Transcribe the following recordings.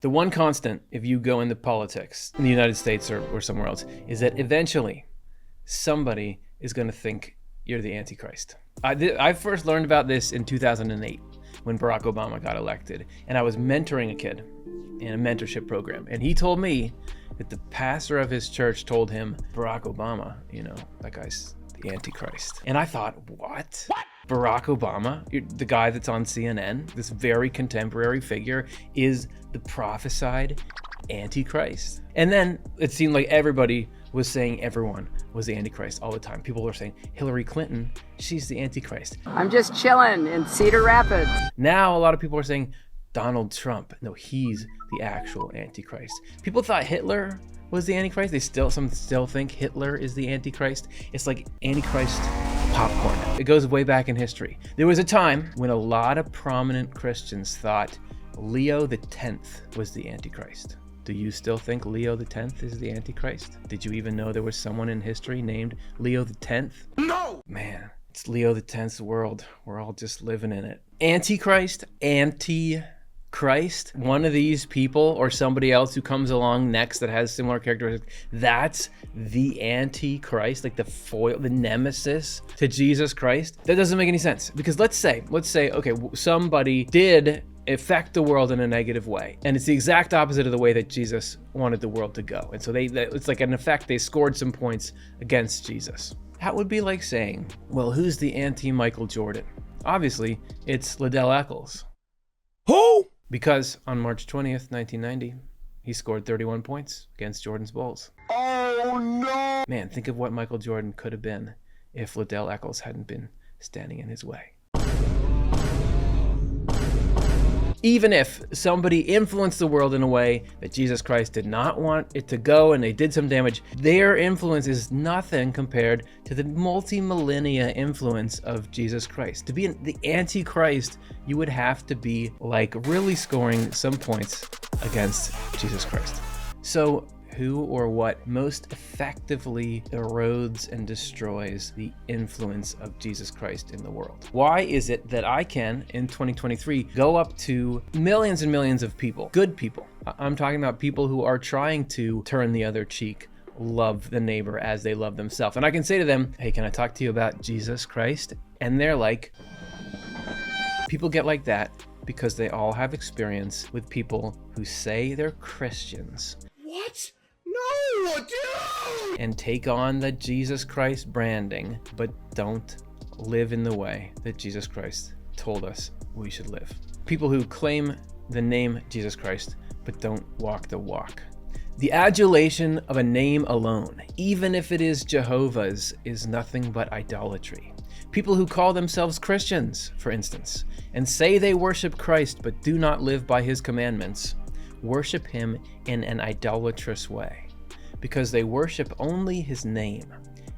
The one constant, if you go into politics in the United States or somewhere else, is that eventually somebody is going to think you're the Antichrist. I first learned about this in 2008 when Barack Obama got elected, and I was mentoring a kid in a mentorship program, and he told me that the pastor of his church told him, Barack Obama, that guy's the Antichrist. And I thought, what? Barack Obama, the guy that's on CNN, this very contemporary figure, is the prophesied Antichrist. And then it seemed like everybody was saying everyone was the Antichrist all the time. People were saying Hillary Clinton, she's the Antichrist. I'm just chilling in Cedar Rapids. Now a lot of people are saying Donald Trump, no, he's the actual Antichrist. People thought Hitler was the Antichrist. Some still think Hitler is the Antichrist. It's like Antichrist popcorn. It goes way back in history. There was a time when a lot of prominent Christians thought Leo the 10th was the Antichrist. Do you still think Leo the 10th is the Antichrist? Did you even know there was someone in history named Leo the 10th? No! Man, it's Leo the 10th's world. We're all just living in it. Antichrist, Christ, one of these people or somebody else who comes along next that has similar characteristics, that's the Antichrist, like the foil, the nemesis to Jesus Christ. That doesn't make any sense, because let's say, okay, somebody did affect the world in a negative way, and it's the exact opposite of the way that Jesus wanted the world to go. And so it's like an effect, they scored some points against Jesus. That would be like saying, well, who's the anti-Michael Jordan? Obviously, it's Liddell Eccles. Who? Because on March 20th, 1990, he scored 31 points against Jordan's Bulls. Oh no! Man, think of what Michael Jordan could have been if Liddell Eccles hadn't been standing in his way. Even if somebody influenced the world in a way that Jesus Christ did not want it to go and they did some damage, their influence is nothing compared to the multi-millennia influence of Jesus Christ. To be the Antichrist, you would have to be like really scoring some points against Jesus Christ. So who or what most effectively erodes and destroys the influence of Jesus Christ in the world? Why is it that I can, in 2023, go up to millions and millions of people, good people? I'm talking about people who are trying to turn the other cheek, love the neighbor as they love themselves. And I can say to them, hey, can I talk to you about Jesus Christ? And they're like, people get like that because they all have experience with people who say they're Christians. What? No, dude! And take on the Jesus Christ branding, but don't live in the way that Jesus Christ told us we should live. People who claim the name Jesus Christ, but don't walk the walk. The adulation of a name alone, even if it is Jehovah's, is nothing but idolatry. People who call themselves Christians, for instance, and say they worship Christ but do not live by his commandments, worship him in an idolatrous way, because they worship only his name.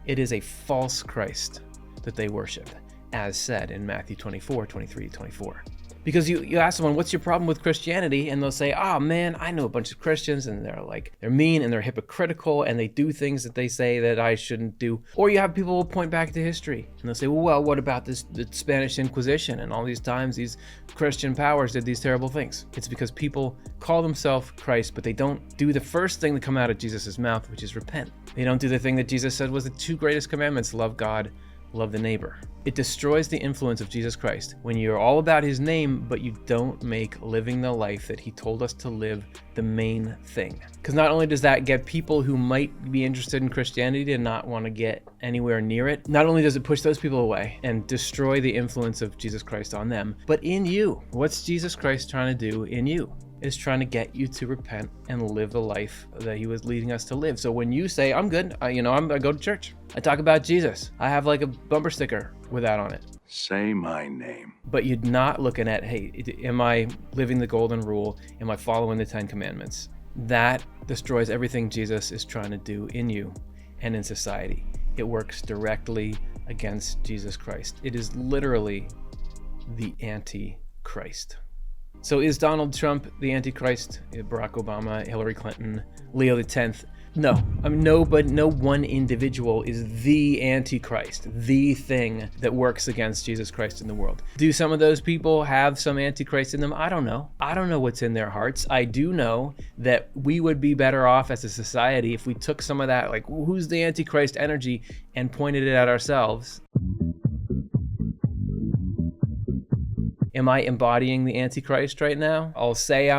It is a false Christ that they worship, as said in Matthew 24, 23, 24. Because you ask someone, what's your problem with Christianity? And they'll say, oh man, I know a bunch of Christians and they're mean and they're hypocritical and they do things that they say that I shouldn't do. Or you have people who point back to history and they'll say, well, what about the Spanish Inquisition and all these times these Christian powers did these terrible things? It's because people call themselves Christ, but they don't do the first thing that come out of Jesus' mouth, which is repent. They don't do the thing that Jesus said was the two greatest commandments: love God, love the neighbor. It destroys the influence of Jesus Christ when you're all about his name, but you don't make living the life that he told us to live the main thing. Because not only does that get people who might be interested in Christianity to not want to get anywhere near it, not only does it push those people away and destroy the influence of Jesus Christ on them, but in you. What's Jesus Christ trying to do in you? Is trying to get you to repent and live the life that he was leading us to live. So when you say, I'm good, I go to church, I talk about Jesus, I have like a bumper sticker with that on it. Say my name. But you're not looking at, hey, am I living the golden rule? Am I following the 10 commandments? That destroys everything Jesus is trying to do in you and in society. It works directly against Jesus Christ. It is literally the Antichrist. So is Donald Trump the Antichrist? Barack Obama, Hillary Clinton, Leo X? No. No one individual is the Antichrist, the thing that works against Jesus Christ in the world. Do some of those people have some Antichrist in them? I don't know. I don't know what's in their hearts. I do know that we would be better off as a society if we took some of that, like, who's the Antichrist energy, and pointed it at ourselves. Am I embodying the Antichrist right now? I'll say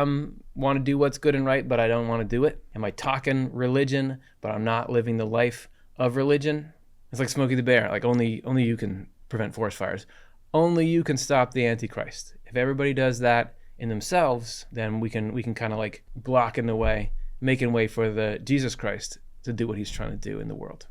want to do what's good and right, but I don't want to do it. Am I talking religion, but I'm not living the life of religion? It's like Smokey the Bear. Like only you can prevent forest fires. Only you can stop the Antichrist. If everybody does that in themselves, then we can kind of like block in the way, making way for the Jesus Christ to do what he's trying to do in the world.